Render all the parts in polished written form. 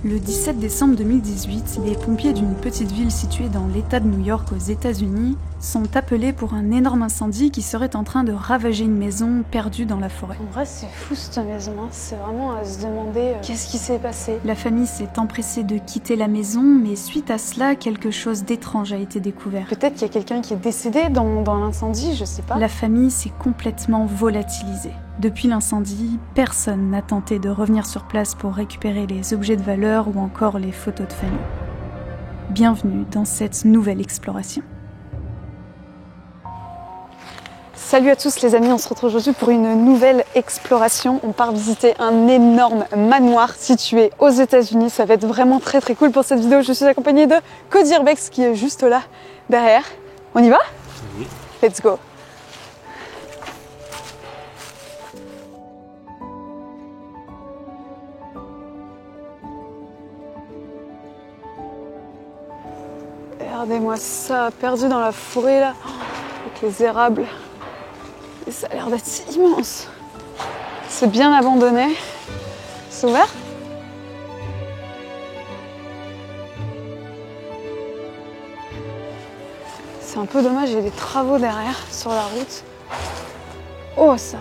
Le 17 décembre 2018, les pompiers d'une petite ville située dans l'État de New York aux États-Unis sont appelés pour un énorme incendie qui serait en train de ravager une maison perdue dans la forêt. En vrai, c'est fou cette maison, hein. C'est vraiment à se demander qu'est-ce qui s'est passé. La famille s'est empressée de quitter la maison, mais suite à cela, quelque chose d'étrange a été découvert. Peut-être qu'il y a quelqu'un qui est décédé dans l'incendie, je sais pas. La famille s'est complètement volatilisée. Depuis l'incendie, personne n'a tenté de revenir sur place pour récupérer les objets de valeur ou encore les photos de famille. Bienvenue dans cette nouvelle exploration. Salut à tous les amis, on se retrouve aujourd'hui pour une nouvelle exploration. On part visiter un énorme manoir situé aux États-Unis. Ça va être vraiment très cool pour cette vidéo. Je suis accompagnée de Cody Urbex qui est juste là derrière. On y va ? Oui. Let's go. Regardez-moi ça, perdu dans la forêt là, avec les érables. Et ça a l'air d'être immense. C'est bien abandonné. C'est ouvert ? C'est un peu dommage, il y a des travaux derrière, sur la route. Oh, ça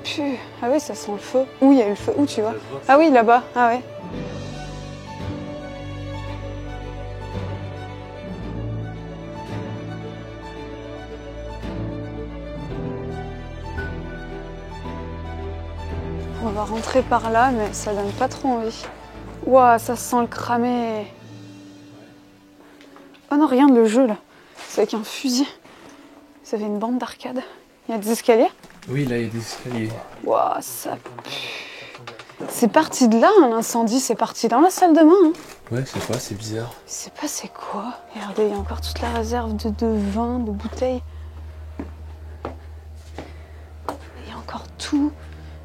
pue. Ah oui, ça sent le feu. Où il y a eu le feu ? Où tu vois ? Ah oui, là-bas. Ah ouais. On va rentrer par là, mais ça donne pas trop envie. Ouah, ça sent le cramé. Oh non, regarde le jeu là. C'est avec un fusil. Ça fait une bande d'arcade. Il y a des escaliers ? Oui, là, il y a des escaliers. Ouah, ça pue. C'est parti de là, hein, l'incendie. C'est parti dans la salle de bain. Hein. Ouais, je sais pas, c'est bizarre. Je sais pas c'est quoi. Regardez, il y a encore toute la réserve de vin, de bouteilles. Il y a encore tout.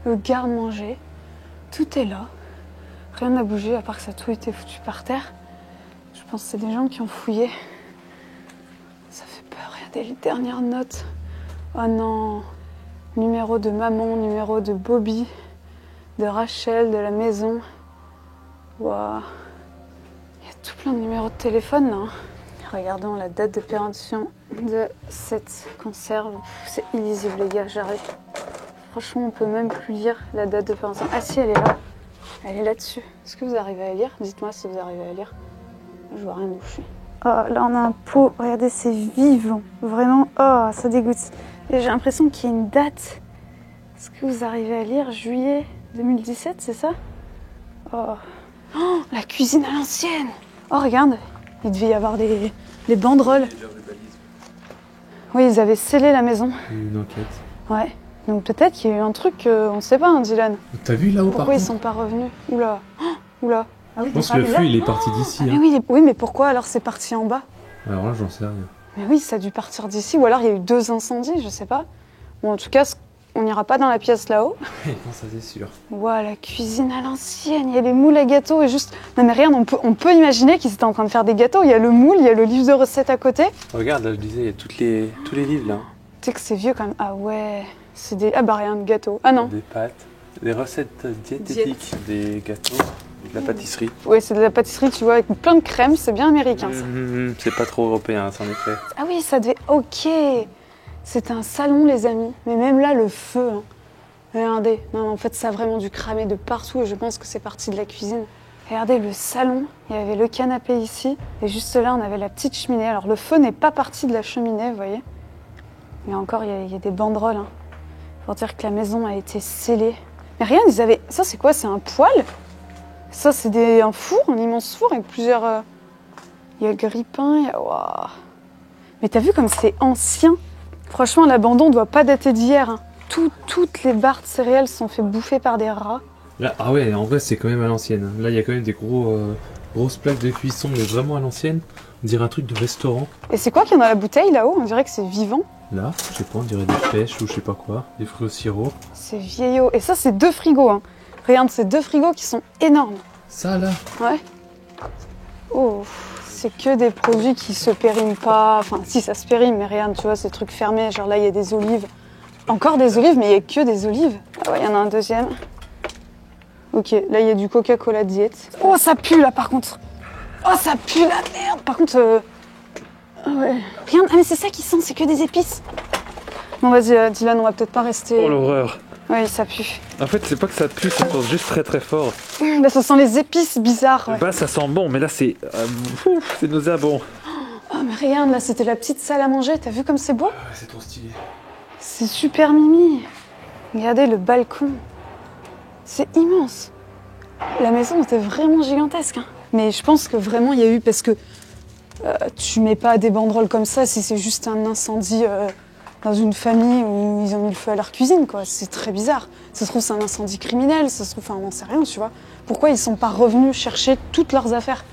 Le garde-manger, tout est là. Rien n'a bougé à part que ça a tout été foutu par terre. Je pense que c'est des gens qui ont fouillé. Ça fait peur, regardez les dernières notes. Oh non, numéro de maman, numéro de Bobby, de Rachel, de la maison. Waouh, il y a tout plein de numéros de téléphone là. Regardons la date de péremption de cette conserve. C'est illisible les gars, j'arrête. Franchement, on peut même plus lire la date de péremption. Ah si, elle est là. Elle est là-dessus. Est-ce que vous arrivez à lire ? Dites-moi si vous arrivez à lire. Je vois rien bouger. Oh, là on a un pot. Regardez, c'est vivant. Vraiment, oh, ça dégoûte. Et j'ai l'impression qu'il y a une date. Est-ce que vous arrivez à lire ? Juillet 2017, c'est ça ? Oh. Oh, la cuisine à l'ancienne. Oh, regarde. Il devait y avoir des banderoles. Oui, ils avaient scellé la maison. Une enquête. Ouais. Donc peut-être qu'il y a eu un truc qu'on ne sait pas, hein, Dylan. T'as vu là-haut par Pourquoi ils contre ? sont pas revenus ? Oula, oh, oula. Ah oui, Je pense que le feu il est parti d'ici. mais Hein. oui, mais pourquoi alors c'est parti en bas ? Alors là, j'en sais rien. Mais oui, ça a dû partir d'ici, ou alors il y a eu 2 incendies, je sais pas. Bon, en tout cas, on n'ira pas dans la pièce là-haut. Non, ça c'est sûr. Ouah, la cuisine à l'ancienne, il y a les moules à gâteaux et juste... Non mais regarde, on peut imaginer qu'ils étaient en train de faire des gâteaux. Il y a le moule, il y a le livre de recettes à côté. Regarde, là je disais, il y a tous les livres là. Tu sais que c'est vieux quand même. Ah ouais, c'est des... Ah bah rien de gâteaux. Ah non. Des pâtes, des recettes diététiques, des gâteaux, de la pâtisserie. Ouais, c'est de la pâtisserie, tu vois, avec plein de crème, c'est bien américain ça. C'est pas trop européen, ça en effet. Ah oui, ça devait... Ok. C'était un salon, les amis. Mais même là, le feu. Hein. Regardez. Non, en fait, ça a vraiment dû cramer de partout et je pense que c'est parti de la cuisine. Regardez, le salon. Il y avait le canapé ici. Et juste là, on avait la petite cheminée. Alors, le feu n'est pas parti de la cheminée, vous voyez. Mais encore, il y a des banderoles. Hein, pour dire que la maison a été scellée. Mais rien, ils avaient... Ça, c'est quoi ? C'est un poêle ? Ça, c'est un four, un immense four avec plusieurs... Il y a le grille-pain, il y a... Waouh. Mais t'as vu comme c'est ancien ? Franchement, l'abandon doit pas dater d'hier. Hein. Toutes les barres de céréales sont fait bouffer par des rats. Là, ah ouais, en vrai c'est quand même à l'ancienne. Là il y a quand même des grosses plaques de cuisson, mais vraiment à l'ancienne. On dirait un truc de restaurant. Et c'est quoi qu'il y a dans la bouteille là-haut ? On dirait que c'est vivant. Là, je sais pas, on dirait des pêches ou je sais pas quoi. Des fruits au sirop. C'est vieillot. Et ça, c'est 2 frigos. Hein. Regarde, c'est 2 frigos qui sont énormes. Ça là ? Ouais. Oh, c'est que des produits qui se périment pas. Enfin, si, ça se périme, mais regarde, tu vois, ces trucs fermés. Genre là, il y a des olives. Encore des olives, mais il n'y a que des olives. Ah ouais, il y en a un deuxième. Ok, là il y a du Coca-Cola diète. Oh ça pue là par contre. Oh ça pue la merde. Par contre, ah ouais. Regarde, ah mais c'est ça qui sent, c'est que des épices. Bon vas-y Dylan, on va peut-être pas rester. Oh l'horreur. Oui ça pue. En fait c'est pas que ça pue, ça sent juste très très fort. Bah ça sent les épices bizarres. Ouais. Bah ça sent bon, mais là c'est nauséabond. Oh mais regarde, là c'était la petite salle à manger, t'as vu comme c'est beau? Ouais, c'est trop stylé. C'est super mimi. Regardez le balcon. C'est immense. La maison était vraiment gigantesque. Hein. Mais je pense que vraiment il y a eu, parce que tu mets pas des banderoles comme ça si c'est juste un incendie dans une famille où ils ont mis le feu à leur cuisine, quoi. C'est très bizarre. Ça se trouve c'est un incendie criminel, ça se trouve, enfin on n'en sait rien, tu vois. Pourquoi ils sont pas revenus chercher toutes leurs affaires?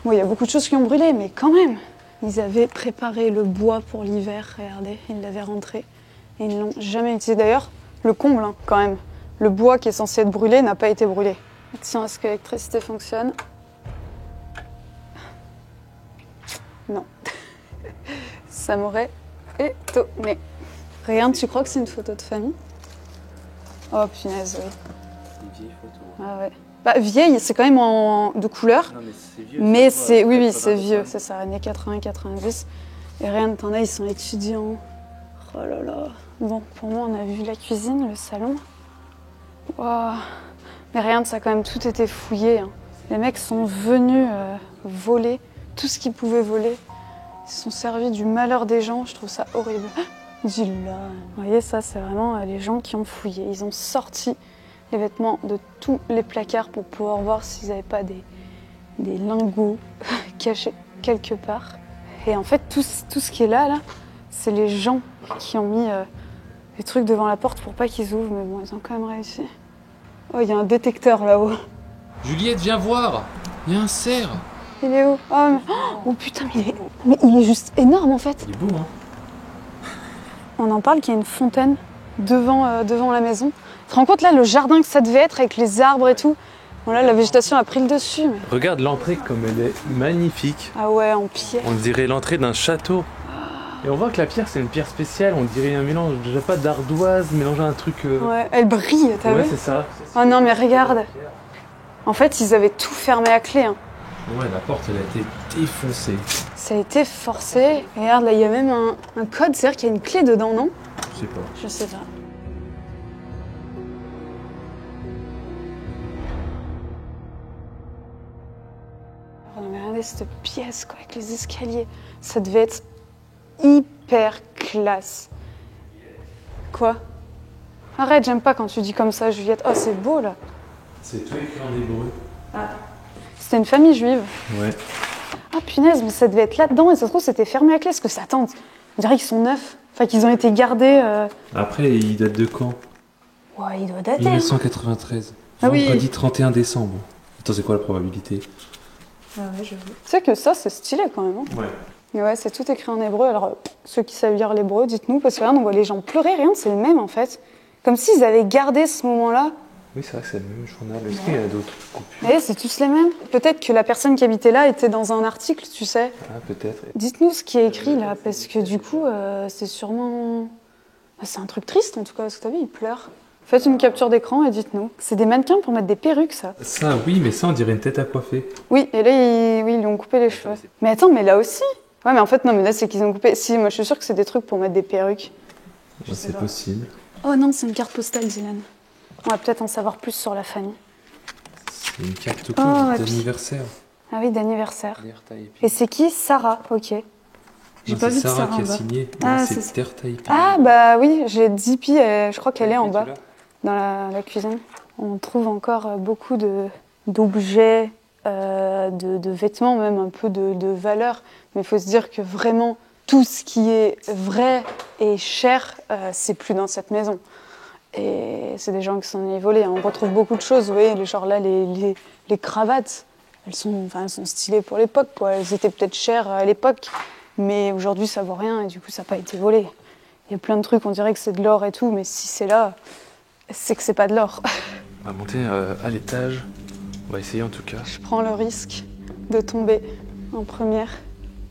Bon, il y a beaucoup de choses qui ont brûlé, mais quand même. Ils avaient préparé le bois pour l'hiver, regardez, ils l'avaient rentré. Et ils ne l'ont jamais utilisé. D'ailleurs, le comble, hein, quand même. Le bois qui est censé être brûlé n'a pas été brûlé. Tiens, est-ce que l'électricité fonctionne? Non. Ça m'aurait étonné. Regarde, tu crois que c'est une photo de famille? Oh punaise, oui. C'est une vieille photo. Ah ouais. Bah vieille, c'est quand même de couleur. Non mais c'est vieux. Mais c'est, oui, c'est vieux, c'est ça, années 80-90. Et rien, t'en as, ils sont étudiants. Oh là là. Bon, pour moi, on a vu la cuisine, le salon. Waouh. Mais rien, ça a quand même tout été fouillé. Hein. Les mecs sont venus voler tout ce qu'ils pouvaient voler. Ils se sont servis du malheur des gens, je trouve ça horrible. Dis-là. Vous voyez, ça, c'est vraiment les gens qui ont fouillé. Ils ont sorti les vêtements de tous les placards pour pouvoir voir s'ils n'avaient pas des lingots cachés quelque part. Et en fait, tout ce qui est là, c'est les gens qui ont mis des trucs devant la porte pour pas qu'ils ouvrent, mais bon, ils ont quand même réussi. Oh, il y a un détecteur là-haut. Juliette, viens voir. Il y a un cerf. Il est où? Oh putain, mais il est juste énorme en fait. Il est beau, hein. On en parle qu'il y a une fontaine devant la maison. Tu te rends compte là, le jardin que ça devait être avec les arbres et tout? Bon là, la végétation a pris le dessus. Mais... Regarde l'entrée comme elle est magnifique. Ah ouais, en pierre. On dirait l'entrée d'un château. Et on voit que la pierre, c'est une pierre spéciale. On dirait un mélange, je sais pas, d'ardoise mélangé à un truc... Ouais, elle brille, t'as vu? Ouais, c'est ça. Oh non, mais regarde. En fait, ils avaient tout fermé à clé. Hein. Ouais, la porte, elle a été défoncée. Ça a été forcé. Regarde, là, il y a même un code. C'est-à-dire qu'il y a une clé dedans, non? Je sais pas. Je sais pas. Oh non, mais regardez cette pièce, quoi, avec les escaliers. Ça devait être hyper classe. Quoi? Arrête, j'aime pas quand tu dis comme ça, Juliette. Oh, c'est beau, là. C'est tout écrit en hébreu. C'était une famille juive. Ouais. Ah, punaise, mais ça devait être là-dedans, et ça se trouve, c'était fermé à clé. Est-ce que ça tente? On dirait qu'ils sont neufs. Enfin, qu'ils ont été gardés. Après, il date de quand? Ouais, il doit dater. 1993. Ah oui. Vendredi 31 décembre. Attends, c'est quoi la probabilité? Ah ouais, j'avoue. Tu sais que ça, c'est stylé quand même. Hein. Ouais. Mais ouais, c'est tout écrit en hébreu. Alors, ceux qui savent lire l'hébreu, dites-nous, parce que regarde, on voit les gens pleurer, rien, c'est le même en fait. Comme s'ils avaient gardé ce moment-là. Oui, c'est vrai que c'est le même journal. Est-ce qu'il y a d'autres coupures? Et c'est tous les mêmes. Peut-être que la personne qui habitait là était dans un article, tu sais. Ah, peut-être. Dites-nous ce qui est écrit là, parce que du coup, c'est sûrement... C'est un truc triste en tout cas, parce que t'as vu, ils pleurent. Faites une capture d'écran et dites-nous. C'est des mannequins pour mettre des perruques, ça. Ça, oui, mais ça, on dirait une tête à coiffer. Oui, et là, ils lui ont coupé les cheveux. Mais attends, mais là aussi? Ouais, mais en fait, non, mais là, c'est qu'ils ont coupé... Si, moi, je suis sûre que c'est des trucs pour mettre des perruques. Ouais, c'est possible. Oh non, c'est une carte postale, Dylan. On va peut-être en savoir plus sur la famille. C'est une carte tout Oh, court et puis- d'anniversaire. Ah oui, d'anniversaire. Terre Et c'est qui? Sarah, ok. J'ai pas vu de Sarah Sarah qui en a bas. signé. Ah, Non, c'est- c'est Terre Taïpi. Ah bah oui, j'ai Zippy, je crois qu'elle est en bas, dans la cuisine. On trouve encore beaucoup d'objets, de vêtements, même un peu de valeur. Mais il faut se dire que vraiment, tout ce qui est vrai et cher, c'est plus dans cette maison. Et c'est des gens qui s'en est volés. On retrouve beaucoup de choses, vous voyez, genre là, les cravates, elles sont stylées pour l'époque, quoi. Elles étaient peut-être chères à l'époque, mais aujourd'hui, ça vaut rien et du coup, ça n'a pas été volé. Il y a plein de trucs, on dirait que c'est de l'or et tout, mais si c'est là, c'est que c'est pas de l'or. On va monter à l'étage. On va essayer en tout cas. Je prends le risque de tomber en première.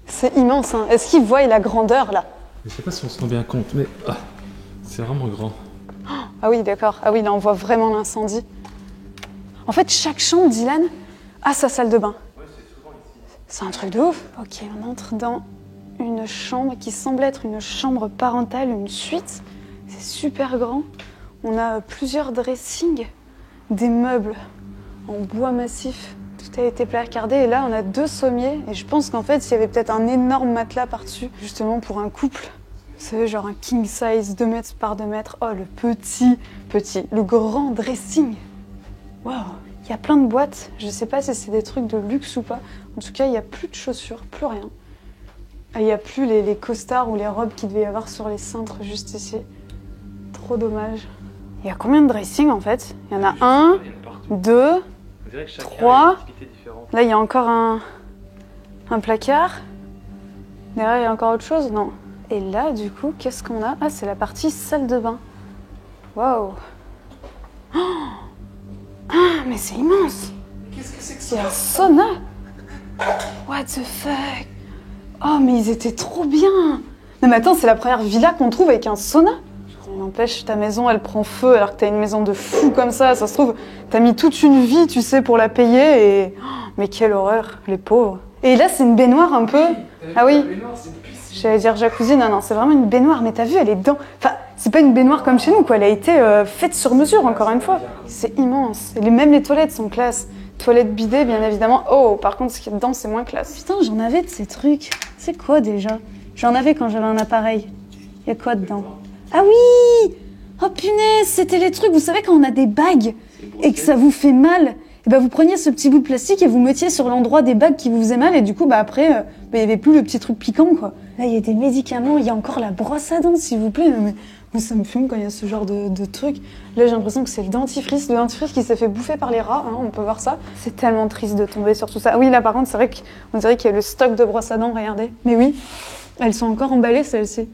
C'est immense, hein. Est-ce qu'ils voient la grandeur, là? Je sais pas si on se rend bien compte, mais c'est vraiment grand. Ah oui, d'accord. Ah oui, là, on voit vraiment l'incendie. En fait, chaque chambre, Dylan, a sa salle de bain. C'est un truc de ouf. Ok, on entre dans une chambre qui semble être une chambre parentale, une suite. C'est super grand. On a plusieurs dressings, des meubles en bois massif. Tout a été placardé et là on a 2 sommiers et je pense qu'en fait il y avait peut-être un énorme matelas par-dessus, justement pour un couple. Vous savez, genre un king size 2 mètres par 2 mètres. Oh, le le grand dressing. Waouh. Il y a plein de boîtes, je sais pas si c'est des trucs de luxe ou pas. En tout cas, il n'y a plus de chaussures, plus rien. Il n'y a plus les costards ou les robes qu'il devait y avoir sur les cintres juste ici. Trop dommage. Il y a combien de dressings en fait? Il y en a 1, 2, 3. Là, il y a encore un placard. Derrière, il y a encore autre chose? Non. Et là, du coup, qu'est-ce qu'on a? Ah, c'est la partie salle de bain. Waouh! Ah, mais c'est immense! Qu'est-ce que c'est que Il y a un sauna! What the fuck? Oh, mais ils étaient trop bien! Non, mais attends, c'est la première villa qu'on trouve avec un sauna? N'empêche, ta maison, elle prend feu alors que t'as une maison de fou comme ça. Ça se trouve, t'as mis toute une vie, tu sais, pour la payer et... Oh, mais quelle horreur, les pauvres. Et là, c'est une baignoire un peu... Ah oui. J'allais dire jacuzzi, non, c'est vraiment une baignoire. Mais t'as vu, elle est dedans. Enfin, c'est pas une baignoire comme chez nous, quoi. Elle a été faite sur mesure, encore une fois. C'est immense. Et même les toilettes sont classe. Toilettes bidet, bien évidemment. Oh, par contre, ce qu'il y a dedans, c'est moins classe. Putain, j'en avais de ces trucs. C'est quoi, déjà? J'en avais quand j'avais un appareil. Il y a quoi dedans? Ah oui! Oh punaise, c'était les trucs, vous savez, quand on a des bagues et que ça vous fait mal, et ben vous preniez ce petit bout de plastique et vous mettiez sur l'endroit des bagues qui vous faisaient mal et du coup, après, il n'y avait plus le petit truc piquant, quoi. Là, il y a des médicaments, il y a encore la brosse à dents, s'il vous plaît. Mais moi, ça me fume quand il y a ce genre de trucs. Là, j'ai l'impression que c'est le dentifrice qui s'est fait bouffer par les rats, hein, on peut voir ça. C'est tellement triste de tomber sur tout ça. Oui, là, par contre, c'est vrai qu'on dirait qu'il y a le stock de brosse à dents, regardez. Mais oui, elles sont encore emballées, celles-ci.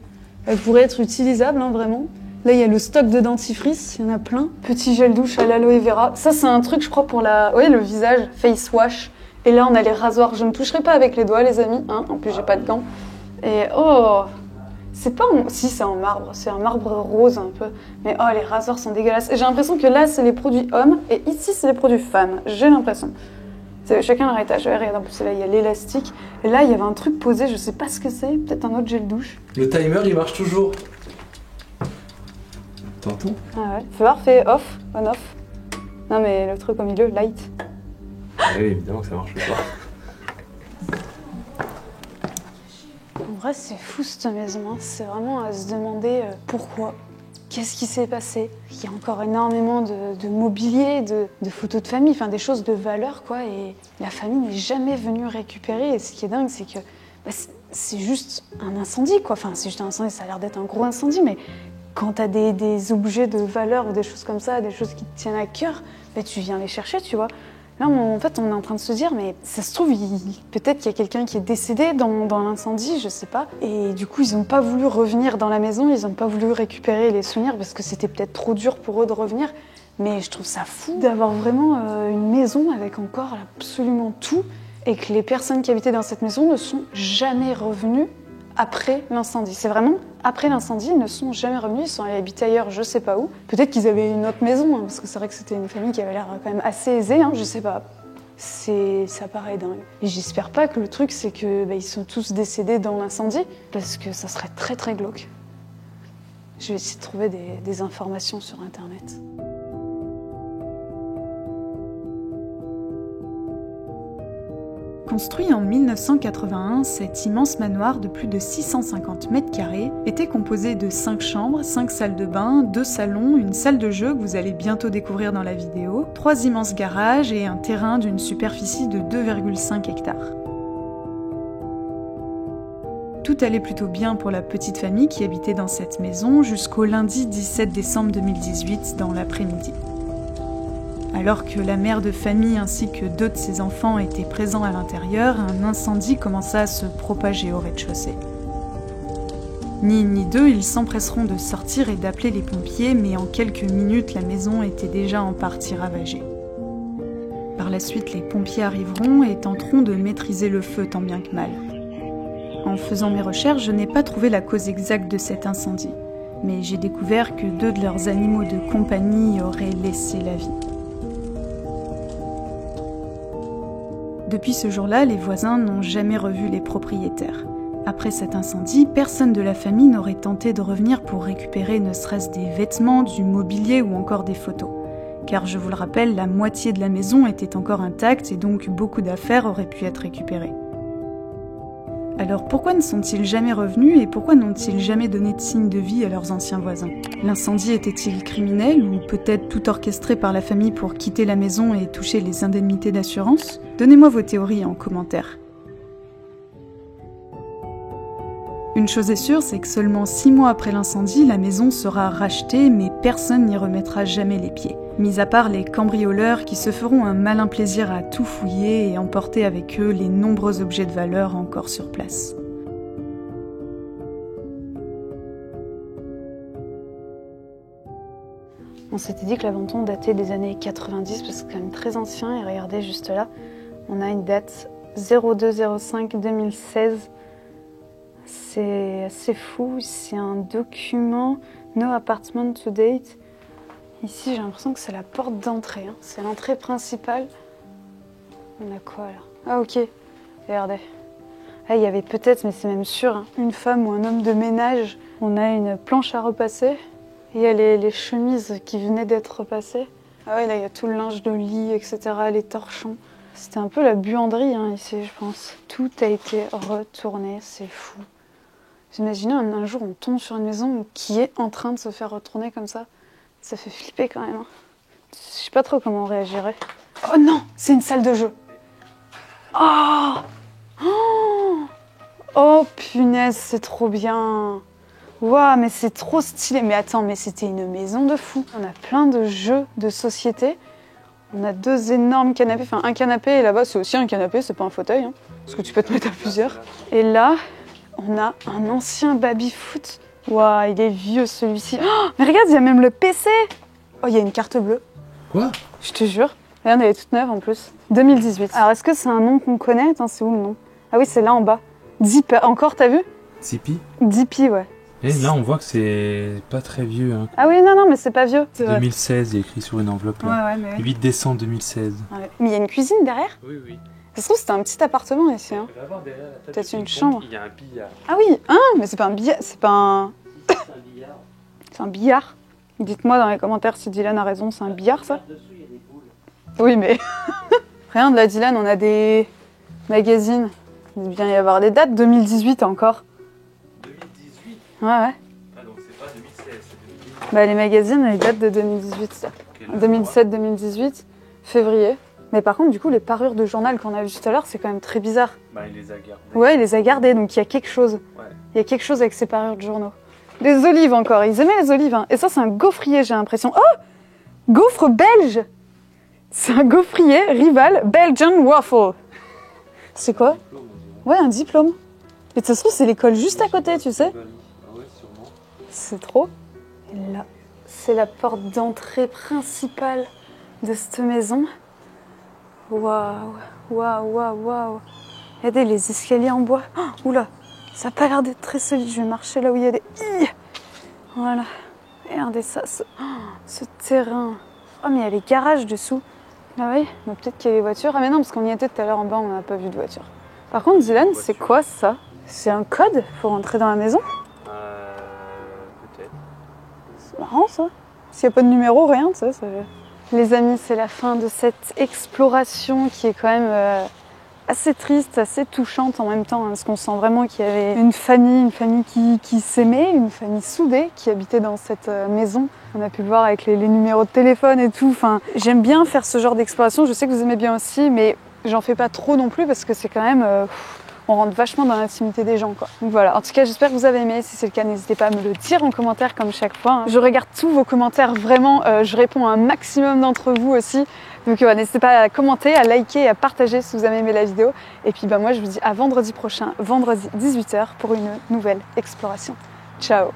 Elle pourrait être utilisable, hein, vraiment. Là, il y a le stock de dentifrice, il y en a plein. Petit gel douche à l'aloe vera. Ça, c'est un truc, je crois, pour le visage, face wash. Et là, on a les rasoirs. Je ne toucherai pas avec les doigts, les amis. Hein. En plus, j'ai pas de gants. Et oh, c'est pas... Si, c'est en marbre. C'est un marbre rose, un peu. Mais oh, les rasoirs sont dégueulasses. Et j'ai l'impression que là, c'est les produits hommes. Et ici, c'est les produits femmes. J'ai l'impression. C'est chacun leur étage. Regarde, en plus, là, il y a l'élastique. Et là, il y avait un truc posé, je sais pas ce que c'est. Peut-être un autre gel douche. Le timer, il marche toujours. T'entends? Ah ouais. Faut voir, fait off, on-off. Non, mais le truc au milieu, light. Oui, évidemment que ça marche pas. En vrai, c'est fou cette maison. Hein. C'est vraiment à se demander pourquoi. Qu'est-ce qui s'est passé? Il y a encore énormément de mobilier, de photos de famille, enfin des choses de valeur, quoi. Et la famille n'est jamais venue récupérer. Et ce qui est dingue, c'est que c'est juste un incendie, quoi. Enfin, c'est juste un incendie, ça a l'air d'être un gros incendie, mais quand t'as des objets de valeur ou des choses comme ça, des choses qui te tiennent à cœur, tu viens les chercher, tu vois. Là, en fait, on est en train de se dire, mais ça se trouve, peut-être qu'il y a quelqu'un qui est décédé dans l'incendie, je sais pas. Et du coup, ils n'ont pas voulu revenir dans la maison, ils n'ont pas voulu récupérer les souvenirs parce que c'était peut-être trop dur pour eux de revenir. Mais je trouve ça fou d'avoir vraiment une maison avec encore absolument tout et que les personnes qui habitaient dans cette maison ne sont jamais revenues après l'incendie. C'est vraiment après l'incendie, ils ne sont jamais revenus, ils sont allés habiter ailleurs, je sais pas où. Peut-être qu'ils avaient une autre maison, hein, parce que c'est vrai que c'était une famille qui avait l'air quand même assez aisée, hein, je sais pas. Ça paraît dingue. Et j'espère pas que le truc, c'est que ils sont tous décédés dans l'incendie, parce que ça serait très très glauque. Je vais essayer de trouver des informations sur Internet. Construit en 1981, cet immense manoir de plus de 650 mètres carrés était composé de 5 chambres, 5 salles de bain, 2 salons, une salle de jeu que vous allez bientôt découvrir dans la vidéo, 3 immenses garages et un terrain d'une superficie de 2,5 hectares. Tout allait plutôt bien pour la petite famille qui habitait dans cette maison jusqu'au lundi 17 décembre 2018 dans l'après-midi. Alors que la mère de famille ainsi que 2 de ses enfants étaient présents à l'intérieur, un incendie commença à se propager au rez-de-chaussée. Ni une ni deux, ils s'empresseront de sortir et d'appeler les pompiers, mais en quelques minutes, la maison était déjà en partie ravagée. Par la suite, les pompiers arriveront et tenteront de maîtriser le feu tant bien que mal. En faisant mes recherches, je n'ai pas trouvé la cause exacte de cet incendie, mais j'ai découvert que 2 de leurs animaux de compagnie auraient laissé la vie. Depuis ce jour-là, les voisins n'ont jamais revu les propriétaires. Après cet incendie, personne de la famille n'aurait tenté de revenir pour récupérer ne serait-ce des vêtements, du mobilier ou encore des photos. Car je vous le rappelle, la moitié de la maison était encore intacte et donc beaucoup d'affaires auraient pu être récupérées. Alors pourquoi ne sont-ils jamais revenus et pourquoi n'ont-ils jamais donné de signe de vie à leurs anciens voisins? L'incendie était-il criminel ou peut-être tout orchestré par la famille pour quitter la maison et toucher les indemnités d'assurance? Donnez-moi vos théories en commentaire. Une chose est sûre, c'est que seulement 6 mois après l'incendie, la maison sera rachetée, mais personne n'y remettra jamais les pieds. Mis à part les cambrioleurs qui se feront un malin plaisir à tout fouiller et emporter avec eux les nombreux objets de valeur encore sur place. On s'était dit que l'abandon datait des années 90 parce que c'est quand même très ancien et regardez juste là, on a une date 02/05/2016. C'est assez fou, c'est un document No apartment to date. Ici j'ai l'impression que c'est la porte d'entrée, c'est l'entrée principale. On a quoi là? Ah ok, regardez. Ah, il y avait peut-être, mais c'est même sûr, une femme ou un homme de ménage. On a une planche à repasser. Et il y a les chemises qui venaient d'être repassées. Ah ouais, là il y a tout le linge de lit, etc., les torchons. C'était un peu la buanderie ici, je pense. Tout a été retourné, c'est fou. Vous imaginez un jour on tombe sur une maison qui est en train de se faire retourner comme ça. Ça fait flipper quand même. Je sais pas trop comment on réagirait. Oh non, c'est une salle de jeu. Oh, oh punaise, c'est trop bien. Waouh, mais c'est trop stylé. Mais attends, mais c'était une maison de fou. On a plein de jeux de société. On a 2 énormes canapés. Enfin, un canapé et là-bas, c'est aussi un canapé, c'est pas un fauteuil. Parce que tu peux te mettre à plusieurs. Et là, on a un ancien baby-foot. Waouh, il est vieux celui-ci. Oh, mais regarde, il y a même le PC. Oh, il y a une carte bleue. Quoi? Je te jure. Regarde, elle est toute neuve en plus. 2018. Alors, est-ce que c'est un nom qu'on connaît? Attends, c'est où le nom? Ah oui, c'est là en bas. Deep. Encore, t'as vu? Zippy? Deepy, ouais. Et là, on voit que c'est pas très vieux. Hein. Ah oui, non, mais c'est pas vieux. 2016, il y a écrit sur une enveloppe là. Ouais, mais... 8 décembre 2016. Ouais. Mais il y a une cuisine derrière? Oui, oui. Ça se trouve, c'était un petit appartement ici. Hein. Peut-être une chambre. Il y a un billard. Ah oui, mais c'est pas un billard, c'est pas un... C'est un billard. C'est un billard. Dites-moi dans les commentaires si Dylan a raison, c'est un billard ça? Dessous, il y a des boules. Oui, mais... Rien de la Dylan, on a des magazines. Il doit bien y avoir des dates, 2018 encore. 2018? Ouais. Ah donc c'est pas 2016, c'est 2018. Bah les magazines, les dates de 2018, ça. 2007-2018, février. Mais par contre, du coup, les parures de journal qu'on a vues tout à l'heure, c'est quand même très bizarre. Bah il les a gardées. Ouais, il les a gardées, donc il y a quelque chose. Ouais. Il y a quelque chose avec ces parures de journaux. Les olives encore, ils aimaient les olives. Hein. Et ça, c'est un gaufrier, j'ai l'impression. Oh, gaufre belge. C'est un gaufrier rival Belgian Waffle. C'est quoi? Ouais, un diplôme. Et de toute façon, c'est l'école juste à côté, tu sais. Ah ouais, sûrement. C'est trop. Et là, c'est la porte d'entrée principale de cette maison. Waouh, waouh, waouh, waouh. Regardez les escaliers en bois. Oh, oula, ça n'a pas l'air d'être très solide. Je vais marcher là où il y a des... Voilà. Regardez ça, ce terrain. Oh, mais il y a les garages dessous. Ah oui, mais peut-être qu'il y a les voitures. Ah mais non, parce qu'on y était tout à l'heure en bas, on n'a pas vu de voiture. Par contre, Dylan, c'est quoi ça? C'est un code pour entrer dans la maison? Peut-être. C'est marrant ça. S'il n'y a pas de numéro, rien, tu sais. Les amis, c'est la fin de cette exploration qui est quand même assez triste, assez touchante en même temps. Hein, parce qu'on sent vraiment qu'il y avait une famille qui s'aimait, une famille soudée qui habitait dans cette maison. On a pu le voir avec les numéros de téléphone et tout. Enfin, j'aime bien faire ce genre d'exploration. Je sais que vous aimez bien aussi, mais j'en fais pas trop non plus parce que c'est quand même... on rentre vachement dans l'intimité des gens, quoi. Donc voilà, en tout cas, j'espère que vous avez aimé. Si c'est le cas, n'hésitez pas à me le dire en commentaire comme chaque fois. Hein. Je regarde tous vos commentaires, vraiment. Je réponds à un maximum d'entre vous aussi. Donc n'hésitez pas à commenter, à liker et à partager si vous avez aimé la vidéo. Et puis moi, je vous dis à vendredi prochain, vendredi 18h, pour une nouvelle exploration. Ciao!